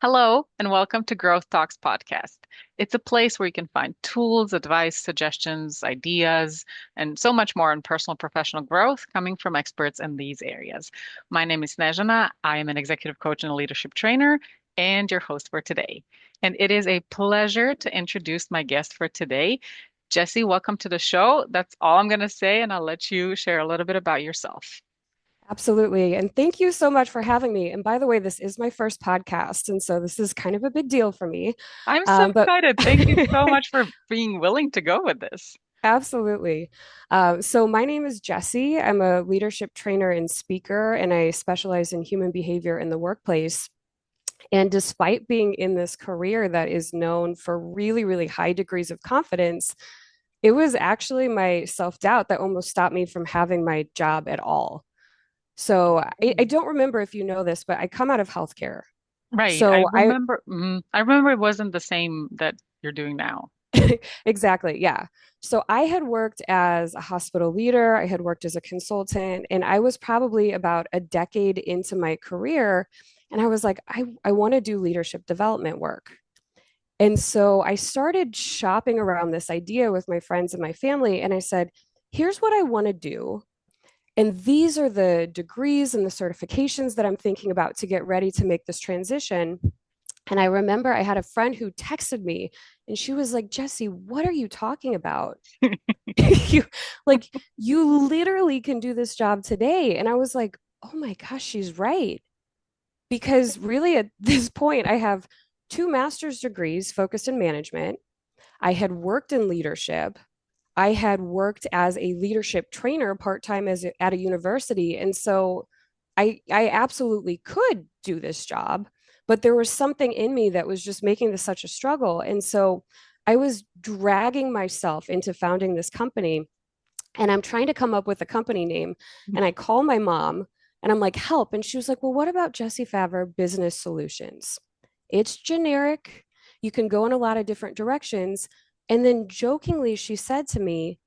Hello, and welcome to Growth Talks podcast. It's a place where you can find tools, advice, suggestions, ideas, and so much more on personal and professional growth coming from experts in these areas. My name is Snezhana. I am an executive coach and a leadership trainer and your host for today. And it is a pleasure to introduce my guest for today. Jesse, welcome to the show. That's all I'm going to say, and I'll let you share a little bit about yourself. Absolutely. And thank you so much for having me. And by the way, this is my first podcast. And so this is kind of a big deal for me. I'm so But excited. Thank you so much for being willing to go with this. absolutely. So my name is Jesse. I'm a leadership trainer and speaker, and I specialize in human behavior in the workplace. And despite being in this career that is known for really, really high degrees of confidence, it was actually my self-doubt that almost stopped me from having my job at all. So I don't remember if you know this, but I come out of healthcare. Right. I So I remember, I remember it wasn't the same that you're doing now. exactly, yeah. So I had worked as a hospital leader, I had worked as a consultant, and I was probably about a decade into my career. And I was like, I want to do leadership development work. And so I started shopping around this idea with my friends and my family. And I said, here's what I want to do. And these are the degrees and the certifications that I'm thinking about to get ready to make this transition. And I remember I had a friend who texted me and she was like, Jesse, what are you talking about? you like you literally can do this job today. And I was like, oh my gosh, she's right. Because really at this point, I have two master's degrees focused in management. I had worked in leadership. I had worked as a leadership trainer part-time at a university. And so I absolutely could do this job, but there was something in me that was just making this such a struggle. And so I was dragging myself into founding this company, and I'm trying to come up with a company name. And I call my mom and I'm like, help. And she was like, well, what about Jesse Favre Business Solutions? It's generic. You can go in a lot of different directions. And then jokingly, she said to me,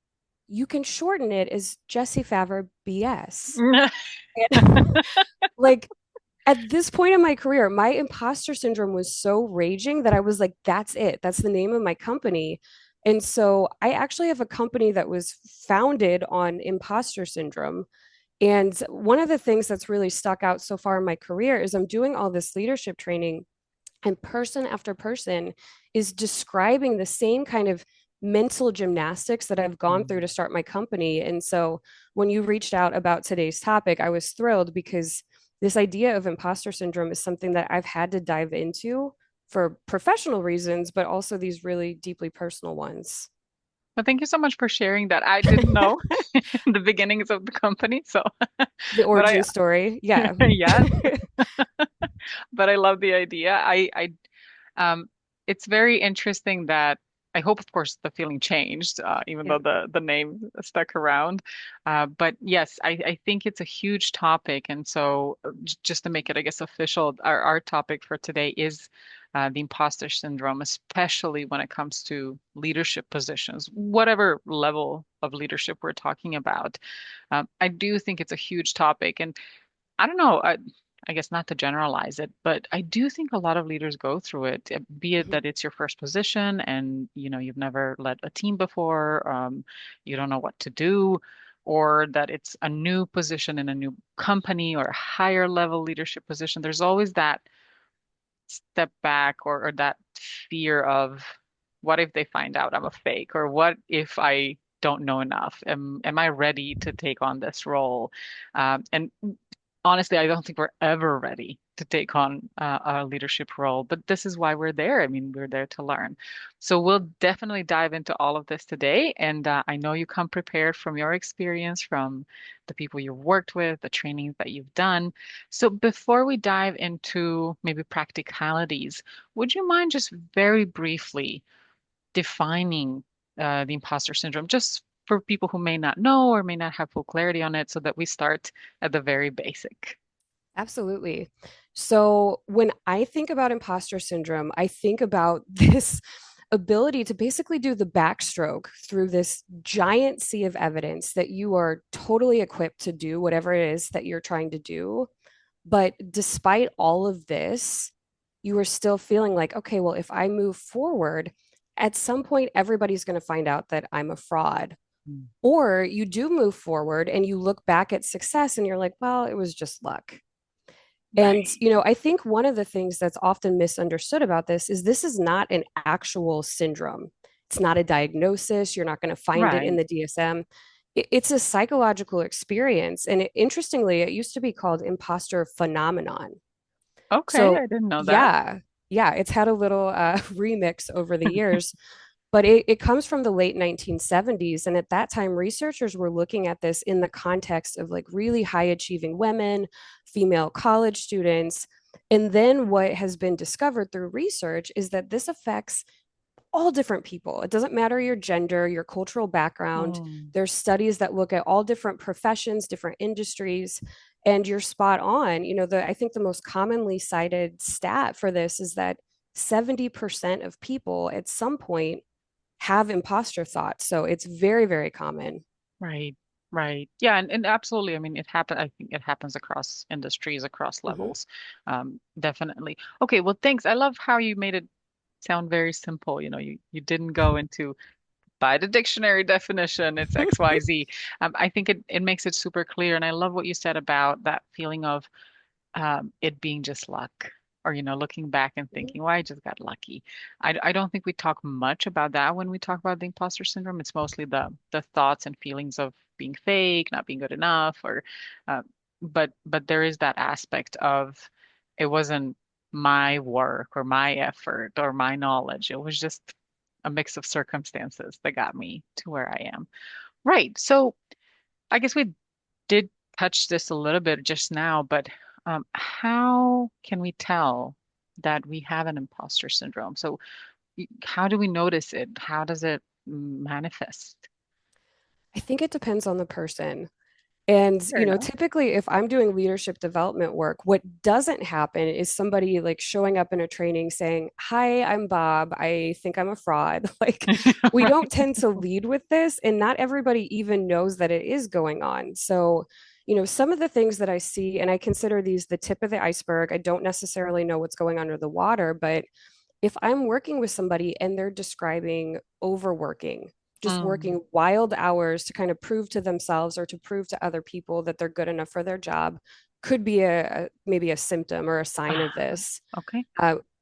you can shorten it as Jesse Favre BS. And like at this point in my career, my imposter syndrome was so raging that I was like, that's it. That's the name of my company. And so I actually have a company that was founded on imposter syndrome. And one of the things that's really stuck out so far in my career is I'm doing all this leadership training, and person after person is describing the same kind of mental gymnastics that I've gone through to start my company. And so when you reached out about today's topic, I was thrilled because this idea of imposter syndrome is something that I've had to dive into for professional reasons, but also these really deeply personal ones. Well, thank you so much for sharing that. I didn't know the beginnings of the company, so The but I origin story. Yeah. yes, but I love the idea. Um it's very interesting that I hope, of course, the feeling changed, even Yeah. though the name stuck around. But yes, I think it's a huge topic, and so just to make it, I guess, official, our topic for today is the imposter syndrome, especially when it comes to leadership positions, whatever level of leadership we're talking about. I do think it's a huge topic, and I don't know. I guess not to generalize it, but I do think a lot of leaders go through it, be it Mhm. that it's your first position and you've never led a team before, you don't know what to do, or that it's a new position in a new company or a higher level leadership position. There's always that step back or that fear of what if they find out I'm a fake, or what if I don't know enough? Am I ready to take on this role? And honestly, I don't think we're ever ready to take on a leadership role, but this is why we're there. I mean, we're there to learn. So we'll definitely dive into all of this today. And I know you come prepared from your experience, from the people you've worked with, the trainings that you've done. So before we dive into maybe practicalities, would you mind just very briefly defining the imposter syndrome, just for people who may not know or may not have full clarity on it, so that we start at the very basic? Absolutely. So when I think about imposter syndrome, I think about this ability to basically do the backstroke through this giant sea of evidence that you are totally equipped to do whatever it is that you're trying to do. But despite all of this, you are still feeling like, okay, well, if I move forward, at some point, everybody's going to find out that I'm a fraud. Mm. Or you do move forward and you look back at success and you're like, well, it was just luck. And, Right. I think one of the things that's often misunderstood about this is not an actual syndrome. It's not a diagnosis. You're not going to find it in Right. the DSM. It's a psychological experience. And interestingly, it used to be called imposter phenomenon. Okay, So, I didn't know that. yeah, yeah, it's had a little remix over the years, but it comes from the late 1970s. And at that time, researchers were looking at this in the context of like really high achieving women, female college students. And then what has been discovered through research is that this affects all different people. It doesn't matter your gender, your cultural background. Mm. There's studies that look at all different professions, different industries, and you're spot on. I think the most commonly cited stat for this is that 70% of people at some point have imposter thoughts. So it's very, very common. Right. Right. Yeah, and absolutely. I mean, it happen. I think it happens across industries, across Mhm. levels. Definitely. Okay, well, thanks. I love how you made it sound very simple. You didn't go into by the dictionary definition, it's XYZ. I think it makes it super clear. And I love what you said about that feeling of it being just luck, or looking back and thinking, well, I just got lucky. I don't think we talk much about that when we talk about the imposter syndrome. It's mostly the thoughts and feelings of being fake, not being good enough, or uh, but there is that aspect of it wasn't my work or my effort or my knowledge. It was just a mix of circumstances that got me to where I am. Right. So I guess we did touch this a little bit just now, but how can we tell that we have an imposter syndrome? So, how do we notice it? How does it manifest? I think it depends on the person. And, Fair enough. typically if I'm doing leadership development work, what doesn't happen is somebody like showing up in a training saying, "Hi, I'm Bob. I think I'm a fraud." Like, we don't Right. tend to lead with this, and not everybody even knows that it is going on. So, some of the things that I see, and I consider these the tip of the iceberg. I don't necessarily know what's going under the water, but if I'm working with somebody and they're describing overworking, just Mm, working wild hours to kind of prove to themselves or to prove to other people that they're good enough for their job, could be maybe a symptom or a sign of ah, this. okay.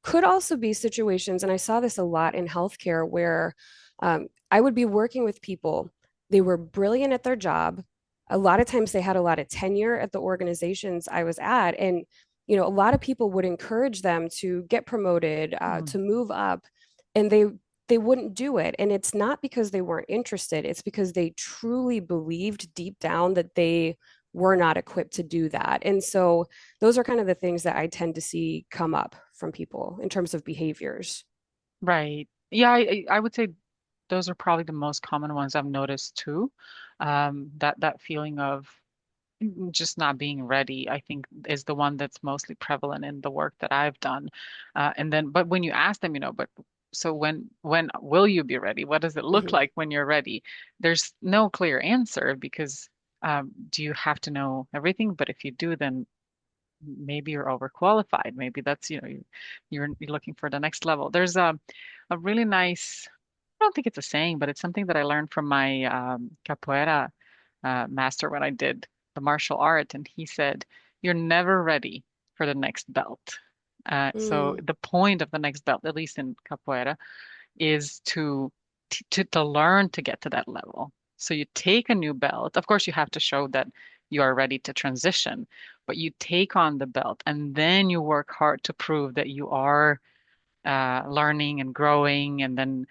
Could also be situations, and I saw this a lot in healthcare, where I would be working with people. They were brilliant at their job. A lot of times they had a lot of tenure at the organizations I was at. And, a lot of people would encourage them to get promoted, Mm, to move up, and they wouldn't do it. And it's not because they weren't interested, it's because they truly believed deep down that they were not equipped to do that. And so those are kind of the things that I tend to see come up from people in terms of behaviors. right. Yeah, I would say those are probably the most common ones I've noticed too. That feeling of just not being ready, I think, is the one that's mostly prevalent in the work that I've done. And then, but when you ask them, but so when will you be ready? What does it look Mhm. like when you're ready? There's no clear answer because do you have to know everything? But if you do, then maybe you're overqualified. Maybe that's, you're looking for the next level. There's a really nice, I don't think it's a saying, but it's something that I learned from my capoeira master when I did the martial art, and he said, "You're never ready for the next belt." So Mm, the point of the next belt, at least in capoeira, is to learn to get to that level. So you take a new belt. Of course, you have to show that you are ready to transition, but you take on the belt, and then you work hard to prove that you are learning and growing. And then,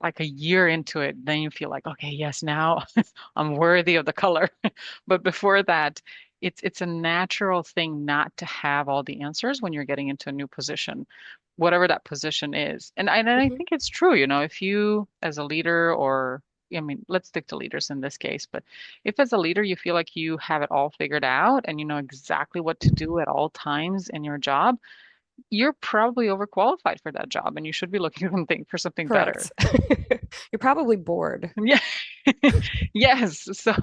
like a year into it, then you feel like, okay, yes, now I'm worthy of the color. But before that, it's a natural thing not to have all the answers when you're getting into a new position, whatever that position is. And I mhm. think it's true, if you as a leader or I mean, let's stick to leaders in this case, but if as a leader you feel like you have it all figured out and you know exactly what to do at all times in your job, you're probably overqualified for that job and you should be looking for something better. Correct. You're probably bored. Yeah. Yes. So,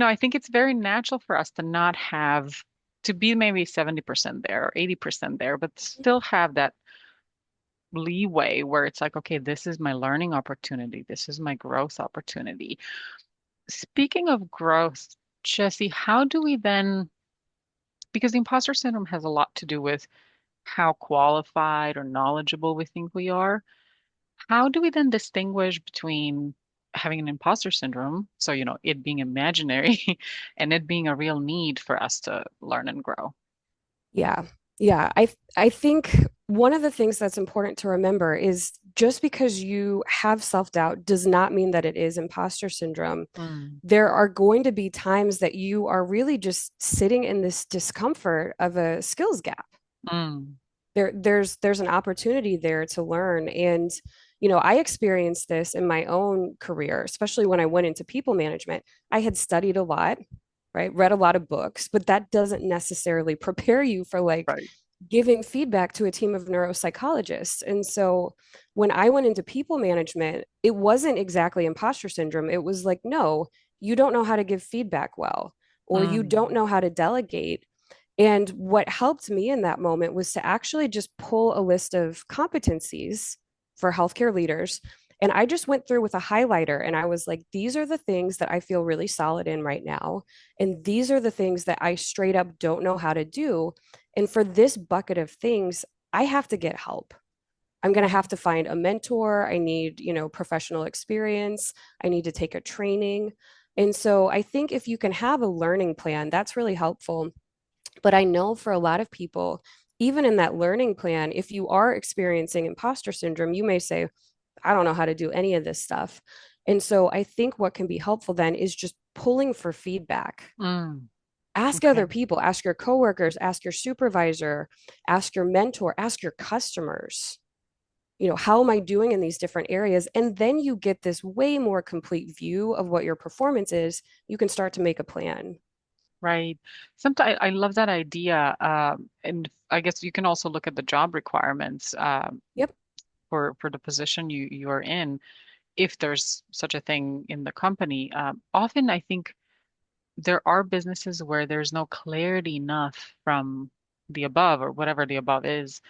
I think it's very natural for us to not have to be maybe 70% there or 80% there, but still have that leeway where it's like, okay, this is my learning opportunity. This is my growth opportunity. Speaking of growth, Jesse, how do we then, because the imposter syndrome has a lot to do with how qualified or knowledgeable we think we are. How do we then distinguish between having an imposter syndrome, so it being imaginary, and it being a real need for us to learn and grow? Yeah. Yeah. I think one of the things that's important to remember is just because you have self-doubt does not mean that it is imposter syndrome. Mm, There are going to be times that you are really just sitting in this discomfort of a skills gap. mm, There's an opportunity there to learn. And I experienced this in my own career, especially when I went into people management. I had studied a lot, right? Read a lot of books, but that doesn't necessarily prepare you for like right. giving feedback to a team of neuropsychologists. And so when I went into people management, it wasn't exactly imposter syndrome. It was like, no, you don't know how to give feedback well, or you don't Mm, know how to delegate. And what helped me in that moment was to actually just pull a list of competencies for healthcare leaders. And I just went through with a highlighter and I was like, these are the things that I feel really solid in right now. And these are the things that I straight up don't know how to do. And for this bucket of things, I have to get help. I'm going to have to find a mentor. I need, professional experience. I need to take a training. And so I think if you can have a learning plan, that's really helpful. But I know for a lot of people, even in that learning plan, if you are experiencing imposter syndrome, you may say, I don't know how to do any of this stuff. And so I think what can be helpful then is just pulling for feedback. mm, Ask other okay. people, ask your coworkers, ask your supervisor, ask your mentor, ask your customers. How am I doing in these different areas? And then you get this way more complete view of what your performance is. You can start to make a plan. Right. Sometimes I love that idea. And I guess you can also look at the job requirements Yep, for the position you are in, if there's such a thing in the company. Often I think there are businesses where there's no clarity enough from the above or whatever the above is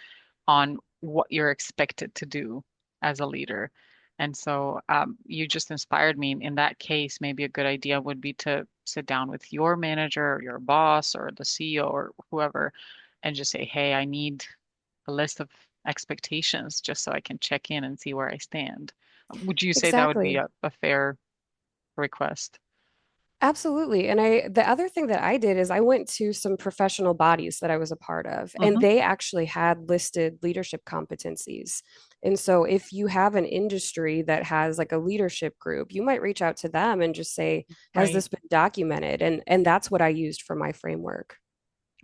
on what you're expected to do as a leader. And so you just inspired me. In that case, maybe a good idea would be to sit down with your manager or your boss or the CEO or whoever and just say, hey, I need a list of expectations just so I can check in and see where I stand. Would you say that would be exactly. a fair request? Absolutely. And the other thing that I did is I went to some professional bodies that I was a part of, and Hmm. they actually had listed leadership competencies. And so if you have an industry that has like a leadership group, you might reach out to them and just say, has Right. this been documented? And that's what I used for my framework.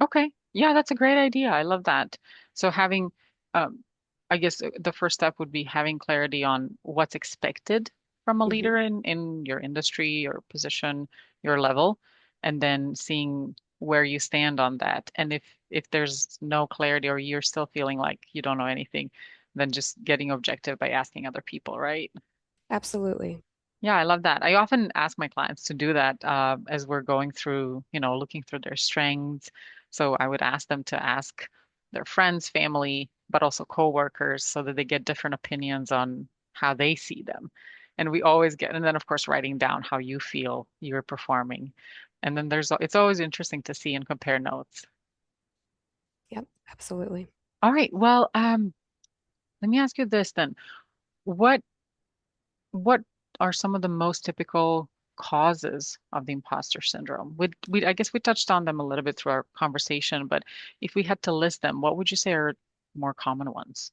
Okay. Yeah, that's a great idea. I love that. So having, um, I guess the first step would be having clarity on what's expected from a Mhm. leader in your industry, your position, your level, and then seeing where you stand on that. And if there's no clarity or you're still feeling like you don't know anything, then just getting objective by asking other people, right? Absolutely. Yeah, I love that. I often ask my clients to do that as we're going through, looking through their strengths. So I would ask them to ask their friends, family, but also coworkers so that they get different opinions on how they see them. And we always get, and then of course, writing down how you feel you're performing. And then it's always interesting to see and compare notes. Yep, absolutely. All right. Well, let me ask you this then. What What are some of the most typical causes of the imposter syndrome? I guess we touched on them a little bit through our conversation, but if we had to list them, what would you say are more common ones?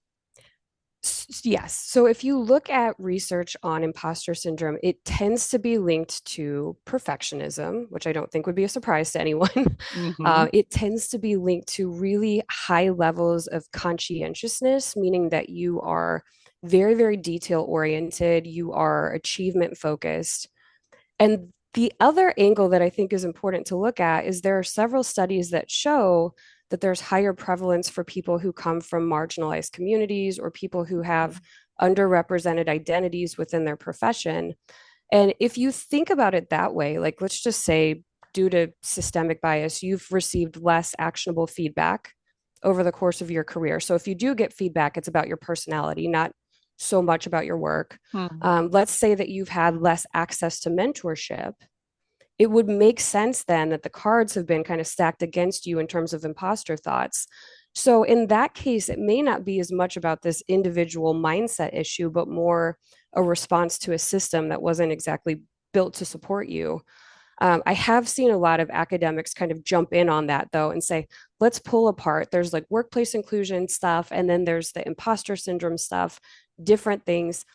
Yes. So if you look at research on imposter syndrome, it tends to be linked to perfectionism, which I don't think would be a surprise to anyone. Hmm. It tends to be linked to really high levels of conscientiousness, meaning that you are very, very detail oriented, you are achievement focused. And the other angle that I think is important to look at is there are several studies that show that there's higher prevalence for people who come from marginalized communities or people who have underrepresented identities within their profession. And if you think about it that way, like let's just say due to systemic bias, you've received less actionable feedback over the course of your career. So if you do get feedback, it's about your personality, not so much about your work. Hmm. Let's say that you've had less access to mentorship. It would make sense then that the cards have been kind of stacked against you in terms of imposter thoughts. So in that case, it may not be as much about this individual mindset issue, but more a response to a system that wasn't exactly built to support you. I have seen a lot of academics kind of jump in on that though and say, let's pull apart. There's like workplace inclusion stuff, and then there's the imposter syndrome stuff, different things.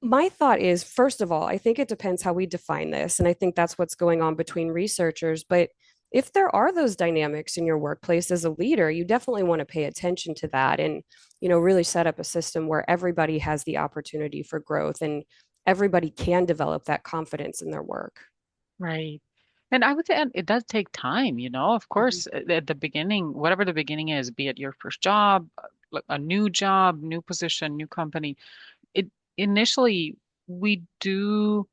My thought is, first of all, I think it depends how we define this. And I think that's what's going on between researchers. But if there are those dynamics in your workplace as a leader, you definitely want to pay attention to that and, really set up a system where everybody has the opportunity for growth and everybody can develop that confidence in their work. Right. And I would say and it does take time, Of Mhm. course, at the beginning, whatever the beginning is, be it your first job, a new job, new position, new company, it initially we do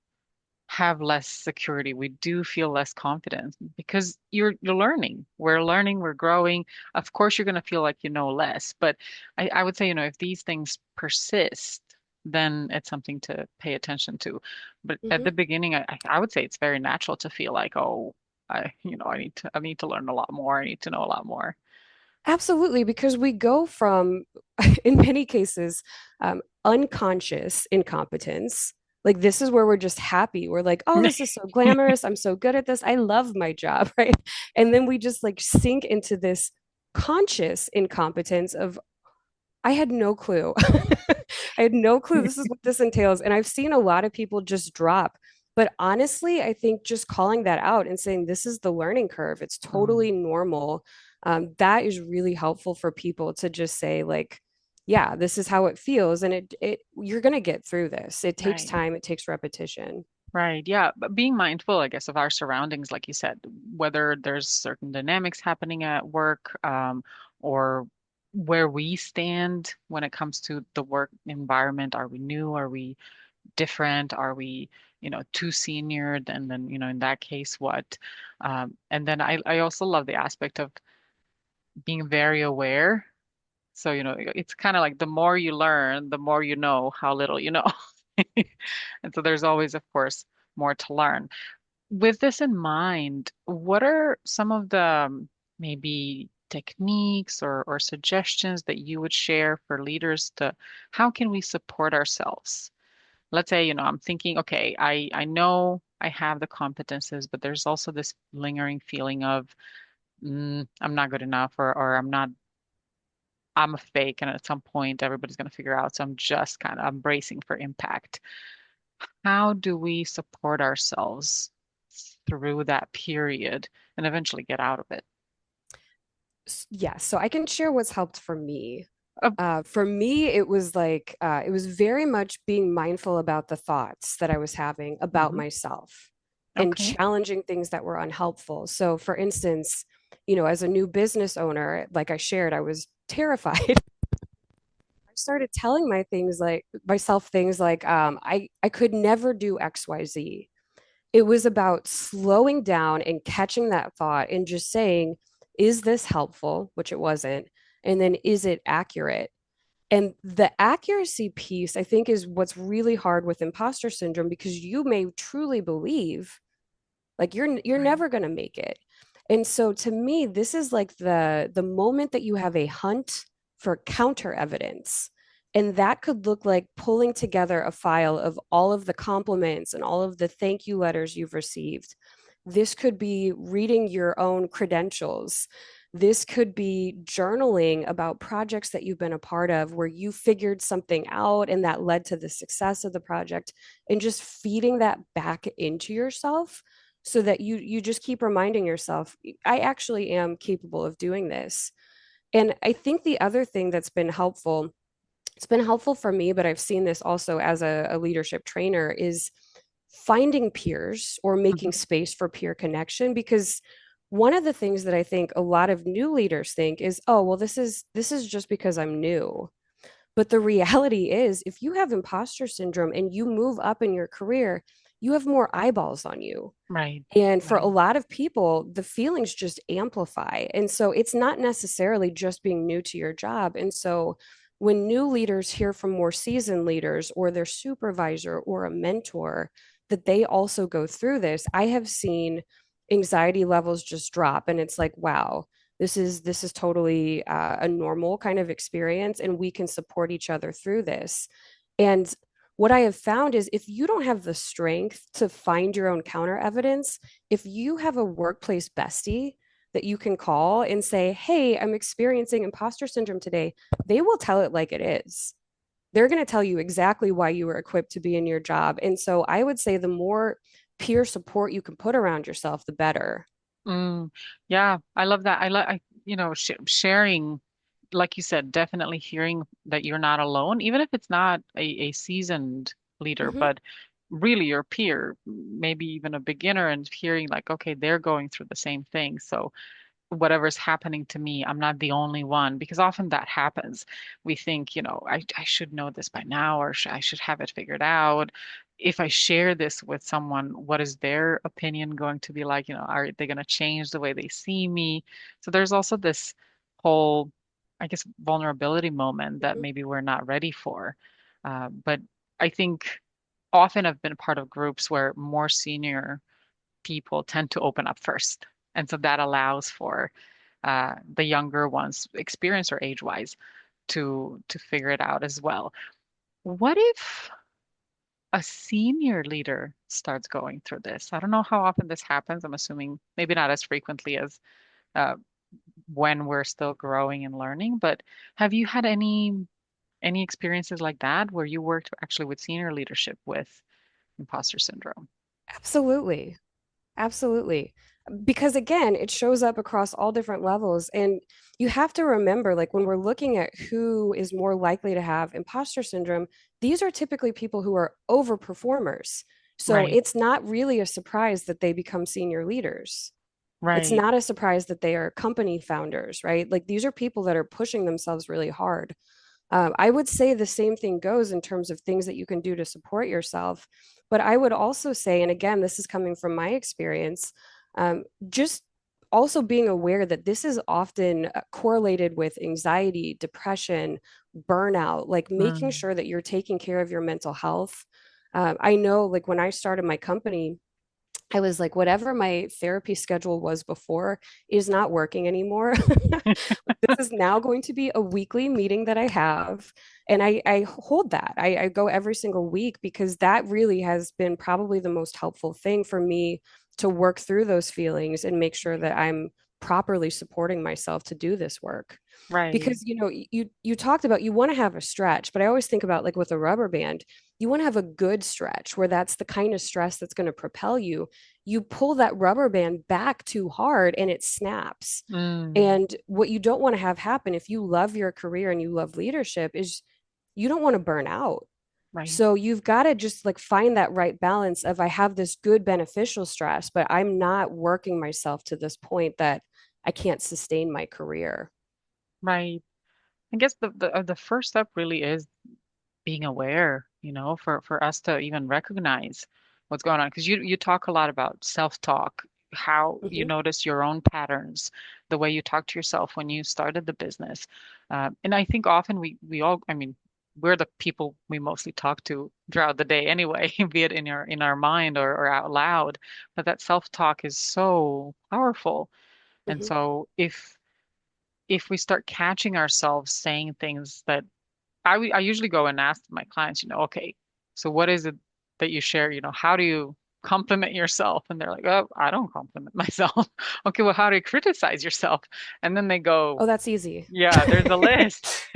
have less security. We do feel less confident because you're learning. We're learning, we're growing. Of course, you're going to feel like you know less, but I would say, if these things persist, then it's something to pay attention to. But at Mhm. the beginning, I would say it's very natural to feel like, oh, I need to learn a lot more. I need to know a lot more. Absolutely, because we go from, in many cases, unconscious incompetence. Like, this is where we're just happy. We're like, oh, this is so glamorous. I'm so good at this. I love my job, right? And then we just like sink into this conscious incompetence of, I had no clue. I had no clue this is what this entails. And I've seen a lot of people just drop. But honestly, I think just calling that out and saying this is the learning curve, it's Mm, totally normal. That is really helpful for people to just say, like, yeah, this is how it feels. And it you're gonna get through this. It takes right. time, it takes repetition. Right. Yeah. But being mindful, I guess, of our surroundings, like you said, whether there's certain dynamics happening at work, or where we stand when it comes to the work environment. Are we new? Are we different? Are we, too senior? And then, in that case, what? And then I also love the aspect of being very aware. So, it's kind of like the more you learn, the more you know how little you know. And so there's always, of course, more to learn. With this in mind, what are some of the maybe techniques or suggestions that you would share for leaders to how can we support ourselves? Let's say, I'm thinking, okay, I know I have the competences, but there's also this lingering feeling of I'm not good enough or I'm a fake and at some point everybody's going to figure out. So I'm bracing for impact. How do we support ourselves through that period and eventually get out of it? Yeah, so I can share what's helped for me. Oh, For me, it was like, it was very much being mindful about the thoughts that I was having about hmm. myself and Okay. challenging things that were unhelpful. So, for instance, as a new business owner, like I shared, I was terrified. I started telling myself things like, I could never do XYZ. It was about slowing down and catching that thought and just saying, is this helpful? Which it wasn't. And then, is it accurate? And the accuracy piece, I think, is what's really hard with imposter syndrome because you may truly believe like you're Right. never going to make it. And so to me, this is like the moment that you have a hunt for counter evidence. And that could look like pulling together a file of all of the compliments and all of the thank you letters you've received. This could be reading your own credentials. This could be journaling about projects that you've been a part of where you figured something out and that led to the success of the project, and just feeding that back into yourself so that you just keep reminding yourself, I actually am capable of doing this. And I think the other thing that's been helpful, it's been helpful for me, but I've seen this also as a leadership trainer, is finding peers or making Hmm. space for peer connection. Because one of the things that I think a lot of new leaders think is, oh, well, this is just because I'm new. But the reality is, if you have imposter syndrome and you move up in your career, you have more eyeballs on you. Right. And for a Right. lot of people, the feelings just amplify. And so it's not necessarily just being new to your job. And so when new leaders hear from more seasoned leaders or their supervisor or a mentor that they also go through this, I have seen anxiety levels just drop. And it's like, wow, this is totally a normal kind of experience, and we can support each other through this. And what I have found is if you don't have the strength to find your own counter evidence, if you have a workplace bestie that you can call and say, hey, I'm experiencing imposter syndrome today, they will tell it like it is. They're going to tell you exactly why you were equipped to be in your job. And so I would say the more peer support you can put around yourself, the better. Mm, yeah, I love that. Sharing, like you said, definitely hearing that you're not alone, even if it's not a seasoned leader, Mm-hmm. but really your peer, maybe even a beginner, and hearing like, okay, they're going through the same thing. So whatever's happening to me, I'm not the only one, because often that happens. We think, I should know this by now, or I should have it figured out. If I share this with someone, what is their opinion going to be like? Are they going to change the way they see me? So there's also this whole, I guess, vulnerability moment that Mm-hmm. maybe we're not ready for. But I think often I've been part of groups where more senior people tend to open up first. And so that allows for the younger ones, experience or age-wise, to figure it out as well. What if a senior leader starts going through this? I don't know how often this happens. I'm assuming maybe not as frequently as uh, when we're still growing and learning, but have you had any experiences like that where you worked actually with senior leadership with imposter syndrome? Absolutely. Absolutely. Because again, it shows up across all different levels. And you have to remember, like when we're looking at who is more likely to have imposter syndrome, these are typically people who are overperformers. So Right, it's not really a surprise that they become senior leaders. It's right. not a surprise that they are company founders, right? Like these are people that are pushing themselves really hard. I would say the same thing goes in terms of things that you can do to support yourself. But I would also say, and again, this is coming from my experience, just also being aware that this is often correlated with anxiety, depression, burnout, like making Mm. sure that you're taking care of your mental health. I know, like when I started my company, I was like, whatever my therapy schedule was before is not working anymore. This is now going to be a weekly meeting that I have. And I hold that. I go every single week because that really has been probably the most helpful thing for me to work through those feelings and make sure that I'm properly supporting myself to do this work. Right. Because you talked about you want to have a stretch, but I always think about like with a rubber band, you want to have a good stretch where that's the kind of stress that's going to propel you. You pull that rubber band back too hard and it snaps. Mm. And what you don't want to have happen if you love your career and you love leadership is you don't want to burn out. Right. So you've got to just like find that right balance of I have this good beneficial stress, but I'm not working myself to this point that I can't sustain my career. Right. I guess the first step really is being aware, for us to even recognize what's going on. Because you talk a lot about self-talk, how you Mm-hmm. notice your own patterns, the way you talk to yourself when you started the business. And I think often we all, I mean, we're the people we mostly talk to throughout the day anyway, be it in our mind or out loud. But that self-talk is so powerful. And Mm-hmm. so if we start catching ourselves saying things that I usually go and ask my clients, okay, so what is it that you share? How do you compliment yourself? And they're like, oh, I don't compliment myself. Okay, well, how do you criticize yourself? And then they go, Oh, that's easy. yeah, there's a list.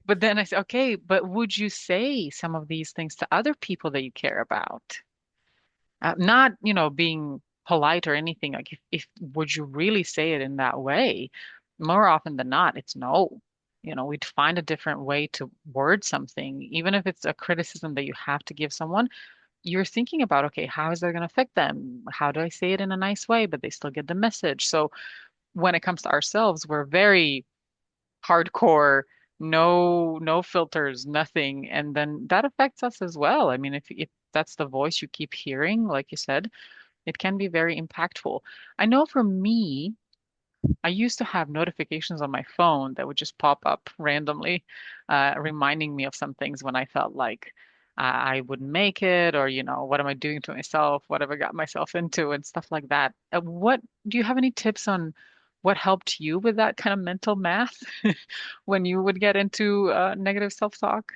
But then I say, okay, but would you say some of these things to other people that you care about? Not, being polite or anything. Like, if would you really say it in that way? More often than not, it's no. We'd find a different way to word something, even if it's a criticism that you have to give someone. You're thinking about, okay, how is that going to affect them? How do I say it in a nice way, but they still get the message? So when it comes to ourselves, we're very hardcore, no filters, nothing, and then that affects us as well. I mean, if that's the voice you keep hearing, like you said, it can be very impactful. I know for me, I used to have notifications on my phone that would just pop up randomly, reminding me of some things when I felt like I wouldn't make it, or, what am I doing to myself? What have I got myself into, and stuff like that. What do you have any tips on what helped you with that kind of mental math when you would get into negative self-talk?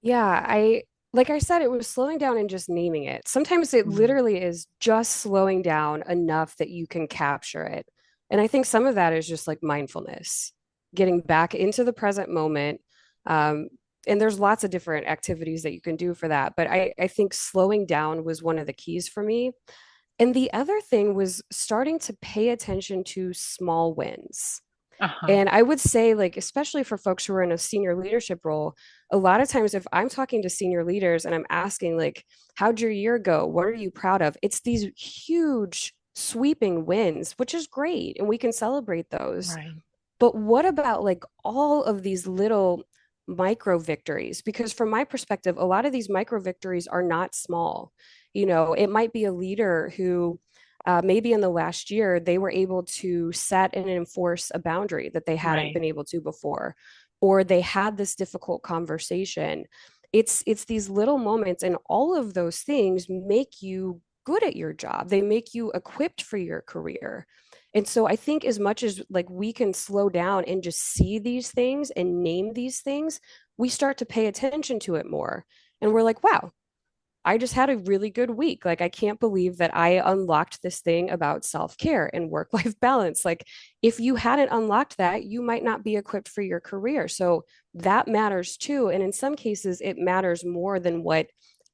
Yeah, like I said, it was slowing down and just naming it. Sometimes it Mm, literally is just slowing down enough that you can capture it. And I think some of that is just like mindfulness, getting back into the present moment. Um, and there's lots of different activities that you can do for that. But I think slowing down was one of the keys for me. And the other thing was starting to pay attention to small wins. uh-huh. And I would say, like, especially for folks who are in a senior leadership role, a lot of times if I'm talking to senior leaders and I'm asking, like, how'd your year go? What are you proud of? It's these huge, sweeping wins, which is great. And we can celebrate those. Right, But what about like all of these little micro victories? Because from my perspective, a lot of these micro victories are not small. It might be a leader who maybe in the last year they were able to set and enforce a boundary that they hadn't right, been able to before, or they had this difficult conversation. It's these little moments, and all of those things make you good at your job. They make you equipped for your career. And so I think as much as like we can slow down and just see these things and name these things, we start to pay attention to it more. And we're like, wow, I just had a really good week. Like, I can't believe that I unlocked this thing about self care and work life balance. Like, if you hadn't unlocked that, you might not be equipped for your career. So, that matters too. And in some cases, it matters more than what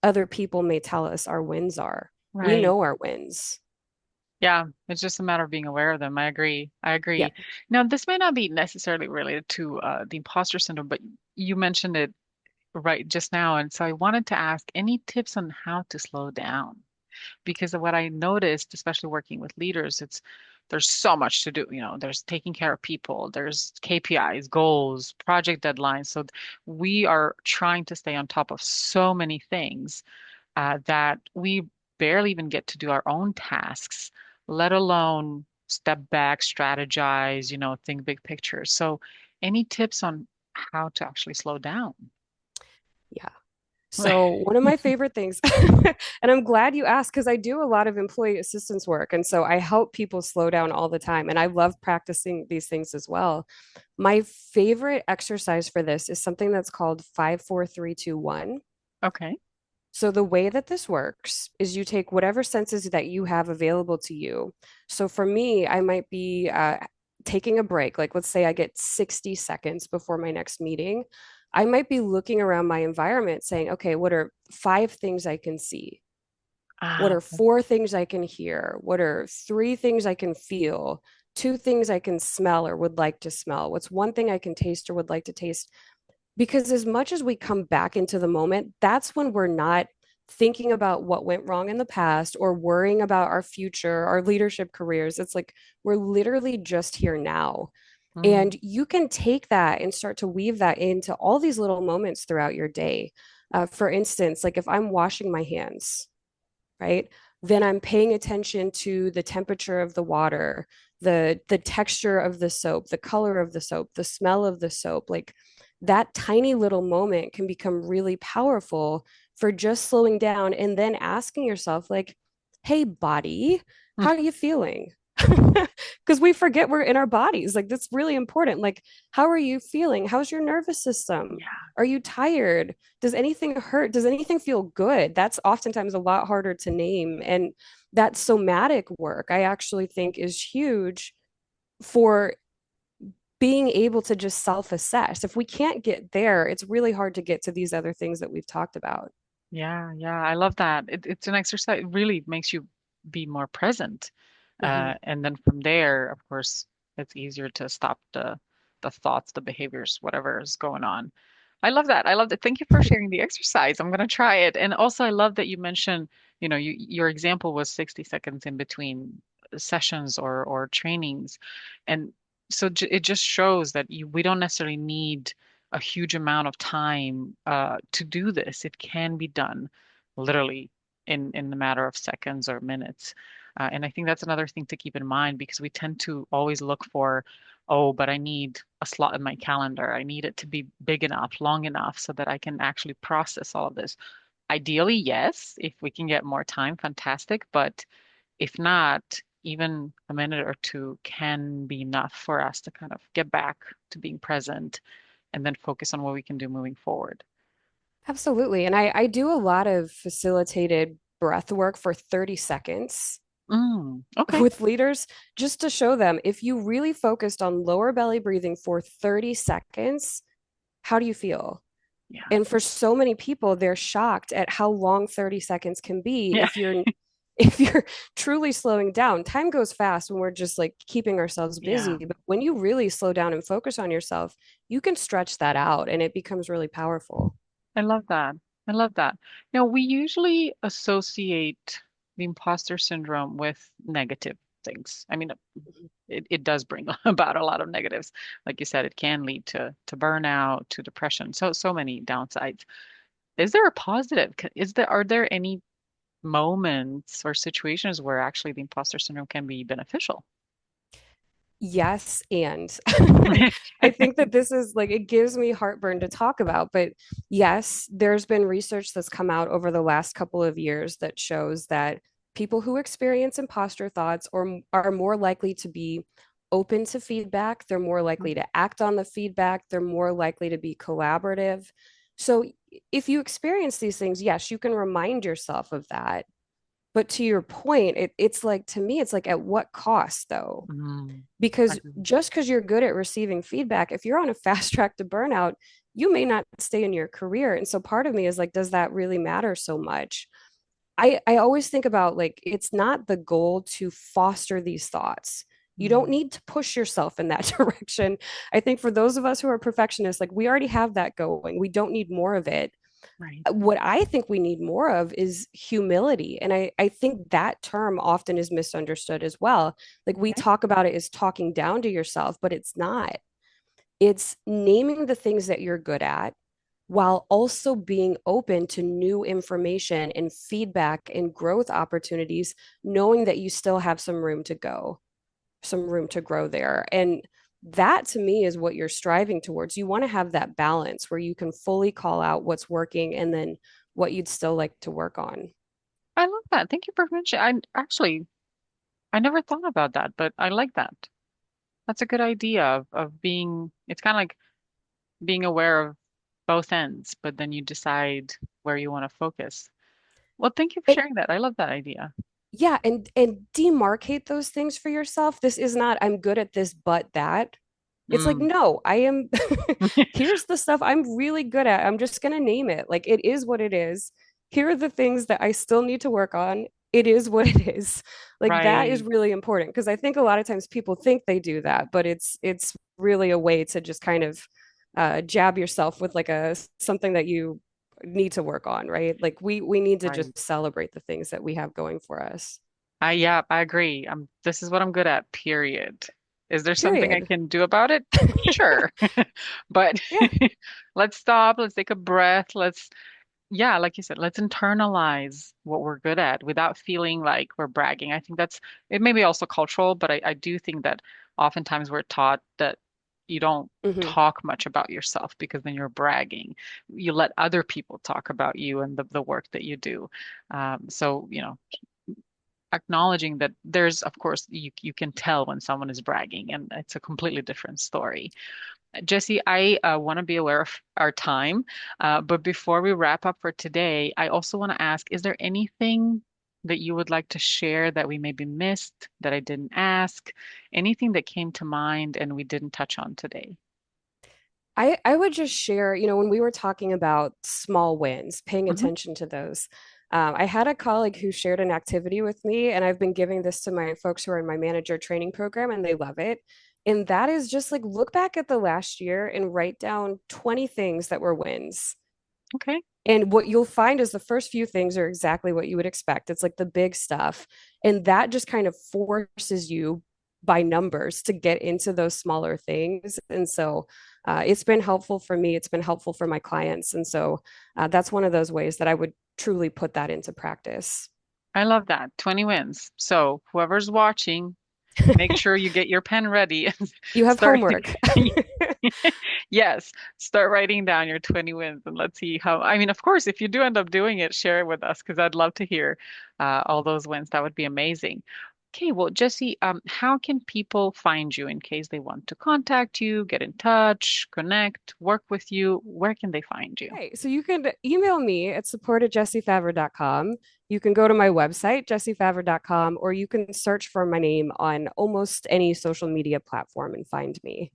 other people may tell us our wins are. We right. know our wins. Yeah, it's just a matter of being aware of them. I agree. I Yeah. agree. Now, this may not be necessarily related to the imposter syndrome, but you mentioned it right just now. And so I wanted to ask any tips on how to slow down? Because of what I noticed, especially working with leaders, there's so much to do. There's taking care of people, there's KPIs, goals, project deadlines. So we are trying to stay on top of so many things that we barely even get to do our own tasks, let alone step back, strategize, think big picture. So, any tips on how to actually slow down? Yeah. So, one of my favorite things, and I'm glad you asked because I do a lot of employee assistance work. And so I help people slow down all the time. And I love practicing these things as well. My favorite exercise for this is something that's called 5, 4, 3, 2, 1. Okay. So, the way that this works is you take whatever senses that you have available to you. So, for me, I might be taking a break. Like, let's say I get 60 seconds before my next meeting. I might be looking around my environment saying, okay, what are 5 things I can see? What Ah, are 4 things I can hear? What are 3 things I can feel? 2 things I can smell or would like to smell? What's one thing I can taste or would like to taste? Because as much as we come back into the moment, that's when we're not thinking about what went wrong in the past or worrying about our future, our leadership careers. It's like we're literally just here now. mm, And you can take that and start to weave that into all these little moments throughout your day. For instance, like if I'm washing my hands, right? Then I'm paying attention to the temperature of the water, the texture of the soap, the color of the soap, the smell of the soap. Like that tiny little moment can become really powerful for just slowing down and then asking yourself, like, hey, body, mm, how are you feeling? Because we forget we're in our bodies. Like, that's really important. Like, how are you feeling? How's your nervous system? yeah, Are you tired? Does anything hurt? Does anything feel good? That's oftentimes a lot harder to name. And that somatic work, I actually think, is huge for being able to just self assess. If we can't get there, it's really hard to get to these other things that we've talked about. yeah, yeah. I love that. It's an exercise. It really makes you be more present. Mhm. And then from there, of course, it's easier to stop the thoughts, the behaviors, whatever is going on. I love that. I love that. Thank you for sharing the exercise. I'm gonna try it. And also, I love that you mentioned, your example was 60 seconds in between sessions or trainings, and so it just shows that we don't necessarily need a huge amount of time to do this. It can be done literally in the matter of seconds or minutes. And I think that's another thing to keep in mind because we tend to always look for, oh, but I need a slot in my calendar. I need it to be big enough, long enough so that I can actually process all of this. Ideally, yes, if we can get more time, fantastic. But if not, even a minute or two can be enough for us to kind of get back to being present and then focus on what we can do moving forward. Absolutely. And I do a lot of facilitated breath work for 30 seconds Okay. with leaders just to show them if you really focused on lower belly breathing for 30 seconds, how do you feel? Yeah. And for so many people, they're shocked at how long 30 seconds can be Yeah. if you're truly slowing down. Time goes fast when we're just like keeping ourselves busy, Yeah. but when you really slow down and focus on yourself, you can stretch that out and it becomes really powerful. I love that. I love that. Now, we usually associate the imposter syndrome with negative things. I mean, it does bring about a lot of negatives. Like you said, it can lead to burnout, to depression, so many downsides. Is there a positive? Are there any moments or situations where actually the imposter syndrome can be beneficial? Yes, and I think that this is like it gives me heartburn to talk about, but yes, there's been research that's come out over the last couple of years that shows that people who experience imposter thoughts or are more likely to be open to feedback, they're more likely to act on the feedback, they're more likely to be collaborative. So if you experience these things, yes, you can remind yourself of that. But to your point, it's like to me, it's like at what cost though? Mm, I Because agree. just because you're good at receiving feedback, if you're on a fast track to burnout, you may not stay in your career. And so part of me is like, does that really matter so much? I always think about like it's not the goal to foster these thoughts. You don't Mm, need to push yourself in that direction. I think for those of us who are perfectionists, like we already have that going. We don't need more of it. right. What I think we need more of is humility. And I think that term often is misunderstood as well. Like we Okay. talk about it as talking down to yourself, but it's not. It's naming the things that you're good at while also being open to new information and feedback and growth opportunities, knowing that you still have some room to go, some room to grow there. And that to me is what you're striving towards. You want to have that balance where you can fully call out what's working and then what you'd still like to work on. I love that. Thank you for mentioning. I never thought about that, but I like that. That's a good idea of being, it's kind of like being aware of both ends, but then you decide where you want to focus. Well, thank you for It, sharing that. I love that idea. yeah, and demarcate those things for yourself. This is not I'm good at this but that. It's like Mm. no, I am here's the stuff I'm really good at. I'm just going to name it. Like it is what it is. Here are the things that I still need to work on. It is what it is. Like that is Right, really important because I think a lot of times people think they do that, but it's really a way to just kind of jab yourself with like a something that you need to work on, right? Like we need to right. just celebrate the things that we have going for us. Yeah, I agree. This is what I'm good at, period. Is there something I Period. can do about it? Sure. But Yeah. let's stop, let's take a breath, yeah, like you said, let's internalize what we're good at without feeling like we're bragging. I think it may be also cultural, but I do think that oftentimes we're taught that you don't Hmm. talk much about yourself because then you're bragging. You let other people talk about you and the work that you do. So, acknowledging that there's, of course, you can tell when someone is bragging, and it's a completely different story. Jesse, I want to be aware of our time, but before we wrap up for today, I also want to ask, is there anything that you would like to share that we maybe missed, that I didn't ask, anything that came to mind and we didn't touch on today? I would just share, when we were talking about small wins, paying Hmm. attention to those. I had a colleague who shared an activity with me, and I've been giving this to my folks who are in my manager training program, and they love it. And that is just like look back at the last year and write down 20 things that were wins. Okay. And what you'll find is the first few things are exactly what you would expect. It's like the big stuff. And that just kind of forces you. by numbers to get into those smaller things. And so it's been helpful for me. It's been helpful for my clients. And so that's one of those ways that I would truly put that into practice. I love that. 20 wins. So whoever's watching, make sure you get your pen ready and You have start. homework. Yes, start writing down your 20 wins and let's see how. I mean, of course, if you do end up doing it, share it with us because I'd love to hear all those wins. That would be amazing. Okay, well, Jesse, how can people find you in case they want to contact you, get in touch, connect, work with you? Where can they find you? Okay, so you can email me at support@jessefavre.com. You can go to my website, jessefavre.com, or you can search for my name on almost any social media platform and find me.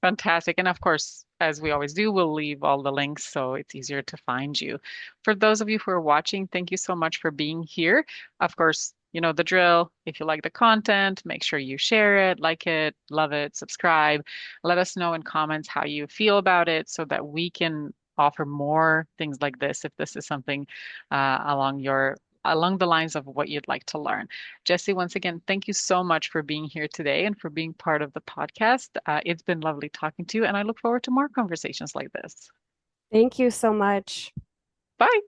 Fantastic. And of course, as we always do, we'll leave all the links so it's easier to find you. For those of you who are watching, thank you so much for being here. Of course, you know the drill. If you like the content, make sure you share it, like it, love it, subscribe. Let us know in comments how you feel about it so that we can offer more things like this if this is something along the lines of what you'd like to learn. Jesse, once again, thank you so much for being here today and for being part of the podcast. It's been lovely talking to you, and I look forward to more conversations like this. Thank you so much. Bye.